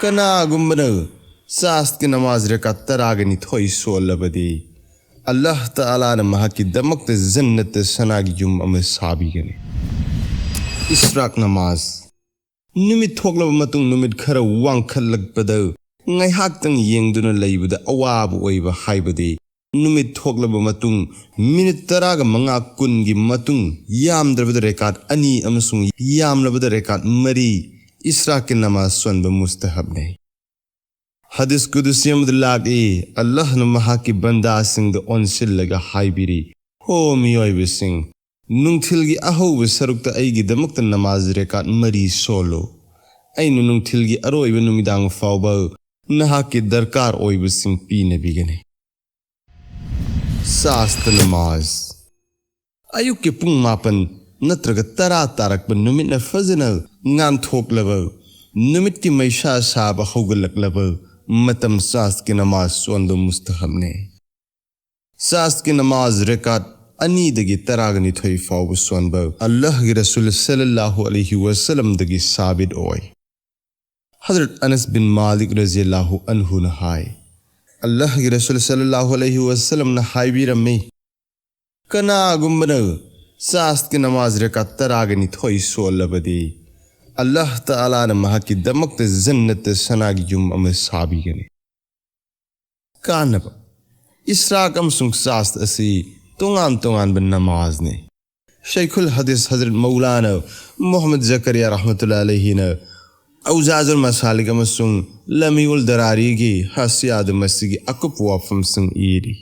कनागुम्बन सास्त की नमाज रकात तरागनी थोई सोलबदी अल्लाह ताला ने महाकी दमक जन्नत सनागी जुम अमे साबीगने इसराक नमाज नुमित थोकलब मतुंग नुमित खरा वांखलकपद ngaihaktang yengduna leibada awabu oiba haibadi numit thoklaba matung minute taraga manga kungi matung yamdrabada rekat ani amasung yamlabada rekat mari israki namaz sonba mustahab nei hadis qudusiyam dilagi allah na mahaki banda sing the onsil laga haibiri ho miyoibe sing nungthilgi ahobe sarukta aigi damakta namaz rekat mari solo ainu nungthilgi aroibe numidang fawba नहाके दरकार ओइबसिंग पीने बिगने सास्त नमाज अयुक के पुंग मापन नत्रग तरा तारक बन नुमित न फजन ngaन थोकलब नुमित की मैशा साब हौगलकलब मतम सास्त की नमाज सोंदो मुस्तहब ने सास्त की नमाज रकात अनि दगी तरागनी थोई फाव सोंब अल्लाह के रसूल सल्लल्लाहु अलैहि वसल्लम दगी साबित ओय हज़रत अनस बिन मालिक रज़ियल्लाहु अन्हु ने हाय अल्लाह के रसूल सल्लल्लाहु अलैहि वसल्लम ने हाय भी रमे कना गुम्बन सास्त की नमाज रकात तरागनी थोई सोलबदी अल्लाह ताला ने महाकी दमक जन्नत सनागी जुम अमे साबीगने कानब इसराकम सुंग सास्त असी तोंगान बन नमाज ने शेखुल हदीस हज़रत मौलाना मोहम्मद ज़करिया रहमतुल्लाह अलैहि ने औजाजुल मसालिक अमसुंग लमीउल दरारी की हसियाद मस्सी की अकुप वाफम संग ईरी